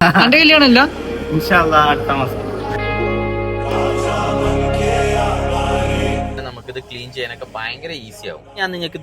എന്റെ കല്യാണമല്ല അടുത്ത മാസം നമുക്കിത് ക്ലീൻ ചെയ്യാനൊക്കെ ഭയങ്കര ഈസി ആവും. ഞാൻ നിങ്ങൾക്ക്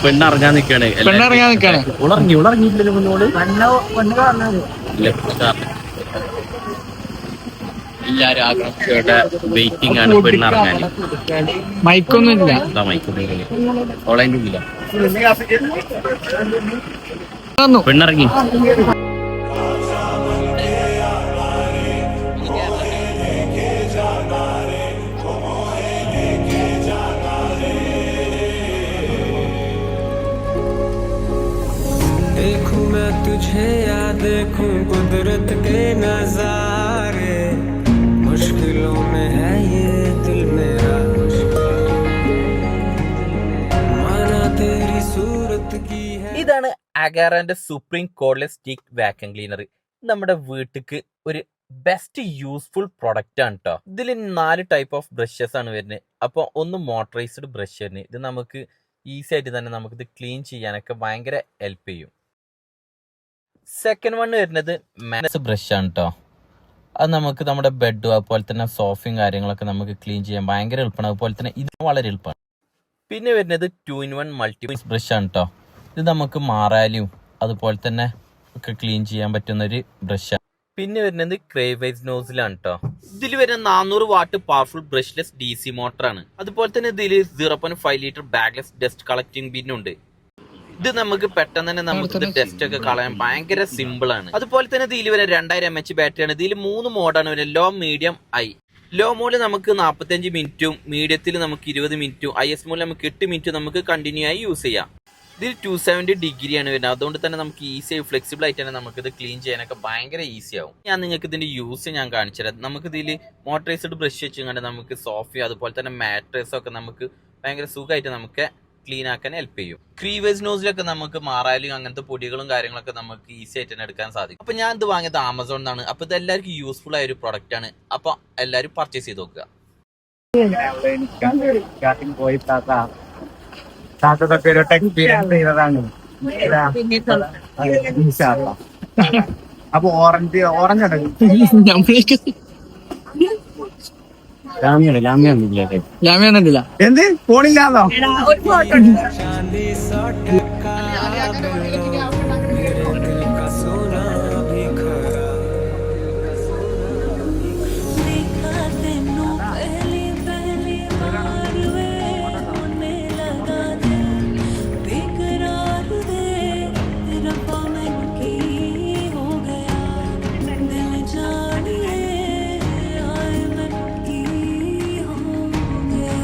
പെണ്ണിറങ്ങാൻ നിക്കാണ്. ഉളർങ്ങിയിട്ടില്ല മുന്നോട് എല്ലാരും ആകാംക്ഷയുടെ വെയിറ്റിംഗ് ആണ് പെണ്ണിറങ്ങാൻ. മൈക്കൊന്നും ഇല്ല. ഓളതിന്റെ ഇല്ല. പെണ്ണിറങ്ങി. देखूं मैं तुझे या देखूं कुदरत के नजारे मुश्किलों में है ये दिल मेरा माना तेरी सूरत की है. ഇതാണ് അഗാറാന്റെ supreme cordless stick vacuum cleaner. നമ്മുടെ വീട്ടിക്ക് ഒരു ബെസ്റ്റ് യൂസ്ഫുൾ പ്രൊഡക്റ്റ് ആണ് കേട്ടോ. ഇതിൽ 4 ടൈപ്പ് ഓഫ് ബ്രഷസ് ആണ് വരുന്നത്. അപ്പോൾ ഒന്ന് മോട്ടറൈസ്ഡ് ബ്രഷ് വരുന്നത്. ഇത് നമുക്ക് ഈസി ആയിട്ട് തന്നെ നമുക്കിത് ക്ലീൻ ചെയ്യാനൊക്കെ ഭയങ്കര ഹെൽപ്പ് ചെയ്യും. സെക്കൻഡ് വൺ വരുന്നത് മാനസ് ബ്രഷ് ആണ് കേട്ടോ. അത് നമുക്ക് നമ്മുടെ ബെഡും അതുപോലെ തന്നെ സോഫയും കാര്യങ്ങളൊക്കെ നമുക്ക് ക്ലീൻ ചെയ്യാൻ ഭയങ്കര എളുപ്പമാണ്. അതുപോലെ തന്നെ ഇത് വളരെ എളുപ്പമാണ്. പിന്നെ വരുന്നത് 2-in-1 മൾട്ടി ബ്രഷ് ആണ് കേട്ടോ. ഇത് നമുക്ക് മാറാലും അതുപോലെ തന്നെ ഒക്കെ ക്ലീൻ ചെയ്യാൻ പറ്റുന്ന ഒരു ബ്രഷാണ്. പിന്നെ വരുന്നത് ക്രേവൈസ് നോസിലാണ് കേട്ടോ. ഇതിൽ വരുന്ന 400 വാട്ട് പവർഫുൾ ബ്രഷ്ലെസ് DC മോട്ടറാണ്. അതുപോലെ തന്നെ ഇതിൽ 0.5 ലിറ്റർ ബാഗ്ലെസ് ഡസ്റ്റ് കളക്ടിങ് ബിന്നുണ്ട്. ഇത് നമുക്ക് പെട്ടെന്ന് തന്നെ നമുക്ക് ടെസ്റ്റ് ഒക്കെ കളയാൻ ഭയങ്കര സിമ്പിൾ ആണ്. അതുപോലെ തന്നെ ഇതിൽ വരെ 2000 mAh ബാറ്ററിയാണ്. ഇതിൽ 3 മോഡാണ് വരുന്നത്: ലോ, മീഡിയം, ഹൈ. ലോ മോഡിൽ നമുക്ക് 45 മിനിറ്റും, മീഡിയത്തിൽ നമുക്ക് 20 മിനിറ്റും, IS മോഡിൽ നമുക്ക് 8 മിനിറ്റും നമുക്ക് കണ്ടിന്യൂ ആയി യൂസ് ചെയ്യാം. ഇതിൽ 270 ഡിഗ്രിയാണ് വരുന്നത്. അതുകൊണ്ട് തന്നെ നമുക്ക് ഈസി ആയി ഫ്ലെക്സിബിൾ ആയിട്ട് തന്നെ നമുക്കിത് ക്ലീൻ ചെയ്യാനൊക്കെ ഭയങ്കര ഈസി ആവും. ഞാൻ നിങ്ങൾക്ക് ഇതിന്റെ യൂസ് ഞാൻ കാണിച്ചു തരാം. നമുക്ക് ഇതിൽ മോട്ടറൈസ്ഡ് ബ്രഷ് വെച്ചുകൊണ്ട് നമുക്ക് സോഫയും അതുപോലെ തന്നെ മാട്രസും ഒക്കെ നമുക്ക് ഭയങ്കര സുഖമായിട്ട് നമുക്ക് ക്ലീൻ ആക്കാൻ ഹെൽപ്പ് ചെയ്യും. ക്രീവേസ് നോസിലൊക്കെ നമുക്ക് മാറാലും അങ്ങനത്തെ പൊടികളും കാര്യങ്ങളൊക്കെ നമുക്ക് ഈസി ആയിട്ട് തന്നെ എടുക്കാൻ സാധിക്കും. അപ്പൊ ഞാൻ ഇത് വാങ്ങിയത് ആമസോണിൽ നിന്നാണ്. അപ്പൊ ഇത് എല്ലാവർക്കും യൂസ്ഫുൾ ആയ ഒരു പ്രൊഡക്റ്റ് ആണ്. അപ്പൊ എല്ലാവരും പർച്ചേസ് ചെയ്ത് നോക്കുക. അപ്പൊ ഓറഞ്ച് ലാമിയൊന്നുമില്ല. എന്ത് ഫോണില്ലാന്നോ? चांदी सा टका मेरे दिल का सोना भी खरा देखा तेनू पहली पहली बार वे होने लगा दिल बेकरार दे तेरा पावन की हो गया दिल जानिए आए मन की हो गया.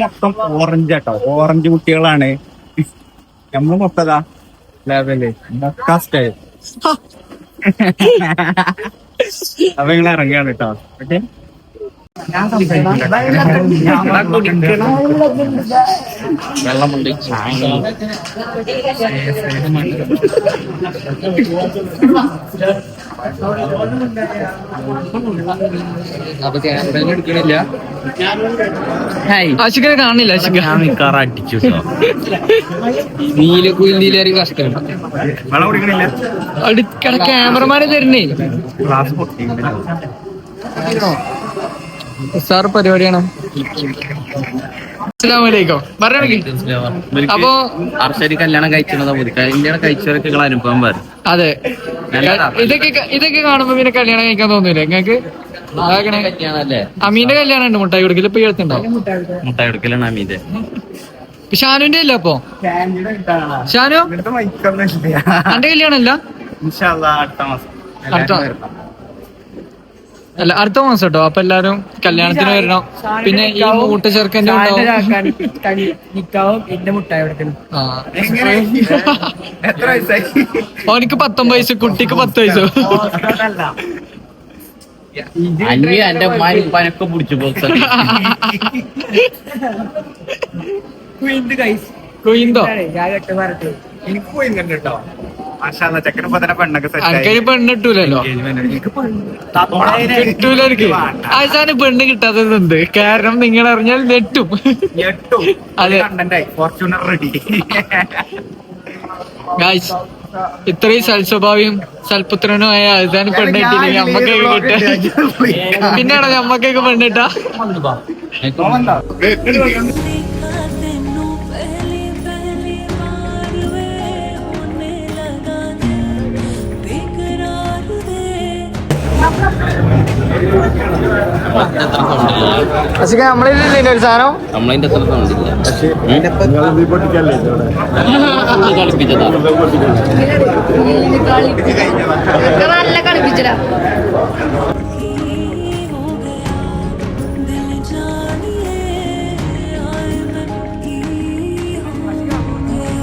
മൊത്തം ഓറഞ്ച് കേട്ടോ. ഓറഞ്ച് കുട്ടികളാണ്. നമ്മള് മൊത്തതാ ലെവല് കാസ്റ്റ്. അപ്പൊ നിങ്ങൾ ഇറങ്ങിയാണ് കേട്ടോ. ഓക്കെ, വെള്ളമുണ്ട്, ചായ. അപ്പൊ ക്യാമറ എടുക്കണില്ല. ആശിക്കനെ കാണില്ല. ആശിക്ക അടിച്ചു നീലക്കുയിലേറെ കഷ്ടം. വെള്ളം കുടിക്കണില്ല. അടുക്കട ക്യാമറമാനെ തരുന്നേ. ഗ്ലാസ് പൊട്ടിയില്ല. സാർ പരിപാടിയാണ്. അസ്സലാമലൈക്കും പറയണെങ്കിൽ. അപ്പൊ അർഷരി കല്യാണം കഴിച്ചതാ മതി. കല്യാണം കഴിച്ചവരൊക്കെ അനുഭവം വരും. അതെ, ഇതൊക്കെ കാണുമ്പോ പിന്നെ കല്യാണം കഴിക്കാൻ തോന്നില്ല നിങ്ങൾക്ക്? കല്യാണല്ലേ? അമീന്റെ കല്യാണം ഉണ്ട്. മുട്ടായി കൊടുക്കൽ ഇപ്പൊ എടുത്തുണ്ടാവും. മുട്ടായി കൊടുക്കലാണ് അമീന്റെ. ഷാനുവിന്റെ അല്ല അപ്പൊ? ഷാനു എന്റെ കല്യാണല്ല. അല്ല, അടുത്ത മാസം കേട്ടോ. അപ്പൊ എല്ലാരും കല്യാണത്തിന് വരണം. പിന്നെ ഈ മൂട്ട ചെറുക്കന്റെ ഉണ്ടാവും. ഓനിക്ക് 19 വയസ്സ്, കുട്ടിക്ക് 10 വയസ്സ്. എന്റെ പനൊക്കെ പിടിച്ചു കുയിന്തോ എനിക്ക് പോയി കേട്ടോ. ചെക്കനിപ്പോ തന്നെ പെണ്ണൊക്കെ ആൾക്കാര് പെണ്ണ് കിട്ടൂലല്ലോ, കിട്ടൂല എനിക്ക്. അവസാനം പെണ്ണ് കിട്ടാത്തതുണ്ട്, കാരണം നിങ്ങൾ അറിഞ്ഞാൽ നെട്ടും. അതെ ഫോർച്യൂണർ റെഡി. ഗായ്സ്, ഇത്രയും സൽസ്വഭാവിയും സൽപുത്രനുമായ അവസാനം പെണ്ണ് കിട്ടിയില്ലെങ്കിൽ നമ്മക്കൊക്കെ കിട്ടുക. പിന്നെയാണോ നമ്മക്കൊക്കെ പെണ്ണിട്ടാ? देखा तेनू पहली पहली बार वे होने लगा दिल बेकरार दे നമ്മളില്ലേ ഒരു സാധനം നമ്മളതിന്റെ അത്ര കളിപ്പിച്ചതാ. നല്ല കളിപ്പിച്ചടാ. हो गया दिल जानिए आए मन की हो गया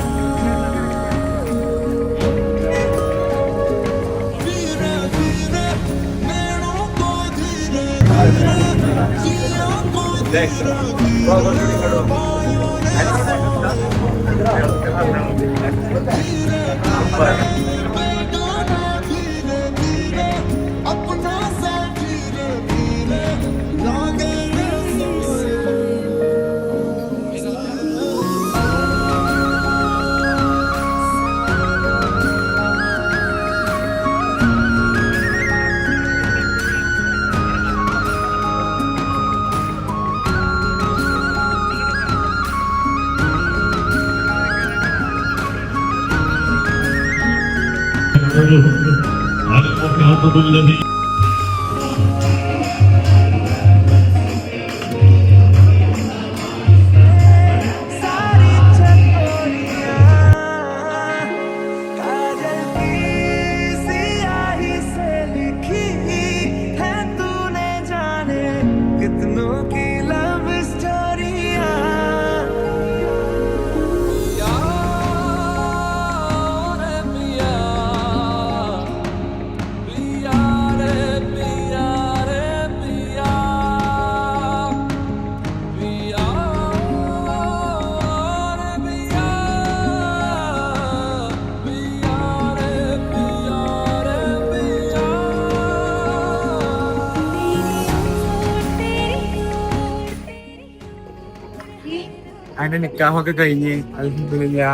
അതിന്റെ നിക്കാഹൊക്കെ കഴിഞ്ഞ് അൽഹംദുലില്ലാ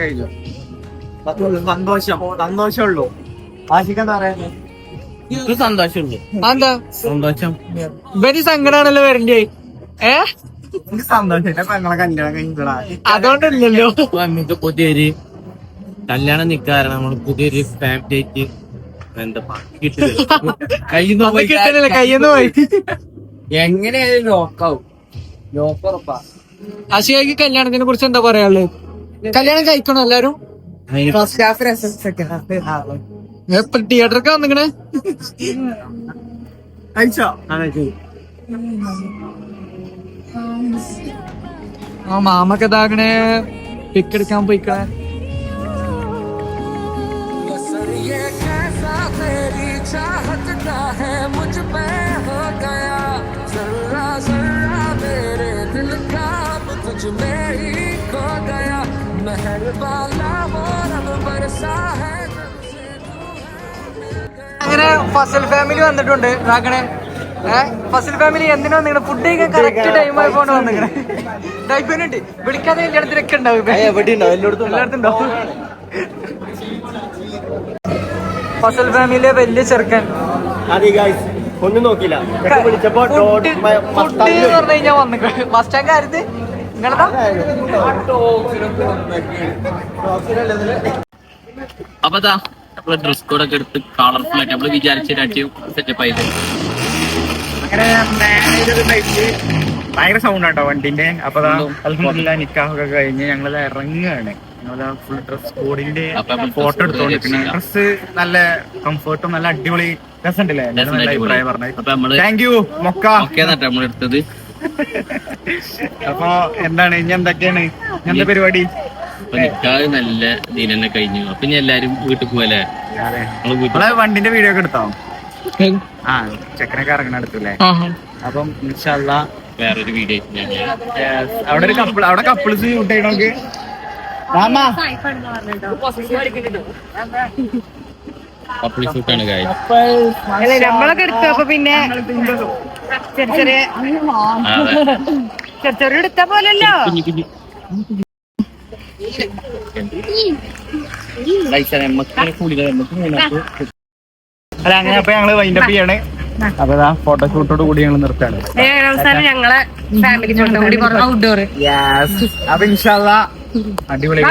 കഴിഞ്ഞു. സന്തോഷമുള്ളൂ. ആശിക്കെന്താ പറയാ? എനിക്ക് സന്തോഷമുള്ളൂ. എന്താ സന്തോഷം. ഇവന് സങ്കടാണല്ലോ വരണ്ടേ? എനിക്ക് സന്തോഷം. എന്റെ പെങ്ങളെ കല്യാണം കഴിഞ്ഞിട്ടാ. അതുകൊണ്ടല്ലോ നമുക്ക് പുതിയൊരു കല്യാണം നിക്കാറാണ്. നമ്മള് പുതിയൊരു ഫാമിലി ആയിട്ട് എന്താ കിട്ടണില്ല, കയ്യെന്ന് പോയി. എങ്ങനെയായാലും ലോക്കാവും. ലോക്കുറപ്പാ. ആശികയ്ക്ക് കല്യാണത്തിനെ കുറിച്ച് എന്താ പറയാനുള്ളത്? കല്യാണം കഴിക്കണോ എല്ലാരും? ഇപ്പൊ തിയേറ്ററൊക്കെ വന്നിക്കണേ. ആ മാമൊക്കെ ഇതാകണേ, പിക്കെടുക്കാൻ പോയിക്കണേ. ये कैसा तेरी चाहत का है मुझ पे हो गया जर्रा जर्रा मेरे दिल का अब तुझ में ही खो गया मेहरबाना वो रब बरसा है അങ്ങനെ ഫസൽ ഫാമിലി വന്നിട്ടുണ്ട് ഇതാക്കണേ. ഫസൽ ഫാമിലി എന്തിനാ വന്നിങ്ങനെ? ഫുഡ് കഴിക്കാൻ കറക്റ്റ് ടൈം ആയിപ്പോണ്ട് വന്നിങ്ങനെ. ടൈപ്പിനുണ്ട് വിളിക്കാതെ കല്യാണത്തിനൊക്കെ ഉണ്ടാവും, എല്ലായിടത്തും ഉണ്ടാവും. ഫസൽ ഫാമിലിയിലെ വലിയ ചെറുക്കൻ ഒന്നും നോക്കില്ല. ഫുഡ് എന്ന് പറഞ്ഞു കഴിഞ്ഞാൽ വന്നു മസ്റ്റാൻ കാര്യത്ത് നിങ്ങളതാ. അപ്പൊ നമ്മള് ഡ്രസ് കോഡൊക്കെ എടുത്ത് കളർഫുൾ ആയിട്ട് നമ്മള് വിചാരിച്ച സെറ്റപ്പ് ആയിട്ട് ഭയങ്കര സൗണ്ട് ആട്ടോ വണ്ടിന്റെ. അപ്പൊ അൽഹംദുലില്ലാ നിക്കാഹൊക്കെ കഴിഞ്ഞ് ഞങ്ങളത് ഇറങ്ങുകയാണ്. ഫുൾ ഡ്രസ് കോഡിന്റെ ഫോട്ടോ എടുത്തോണ്ടിരിക്കുന്നത്. ഡ്രസ് നല്ല കംഫർട്ടും നല്ല അടിപൊളി രസമുണ്ടല്ലേ? അഭിപ്രായം പറഞ്ഞു. താങ്ക് യു മൊക്ക. നമ്മളെടുത്തത്. അപ്പൊ എന്താണ് ഇനി എന്തൊക്കെയാണ് ഇങ്ങനത്തെ പരിപാടി? നിക്കാഹ് നല്ല ഇതിന് തന്നെ കഴിഞ്ഞു. അപ്പൊ ഇനി എല്ലാരും വീട്ടിൽ പോവല്ലേ? നമ്മളെ വണ്ടിന്റെ വീഡിയോ ഒക്കെ എടുത്തോ? ആ ചെക്കനൊക്കെ ഇറങ്ങണ എടുത്തല്ലേ? അപ്പം ഇൻഷാ അല്ലാ വേറൊരു വീഡിയോ അവിടെ ഒരു കപ്പിൾ, അവിടെ കപ്പിൾസ് ഷൂട്ട് ചെയ്യണമെങ്കിൽ നമ്മളൊക്കെ എടുത്തു. അപ്പൊ പിന്നെ ചെറിയ ചെറിയ എടുത്ത പോലല്ലോ. അല്ല അങ്ങനെ അപ്പൊ ഞങ്ങള് വൈൻഡപ്പ് ചെയ്യാണ്. അപ്പൊ ഫോട്ടോഷൂട്ടോട് കൂടി ഞങ്ങൾ നിർത്താണ്. അവസാനം ഞങ്ങളെ ഫാമിലി ഫോട്ടോ കൂടി ഔട്ട്ഡോർ. അപ്പൊ ഇൻഷാല്ലാ അടിപൊളി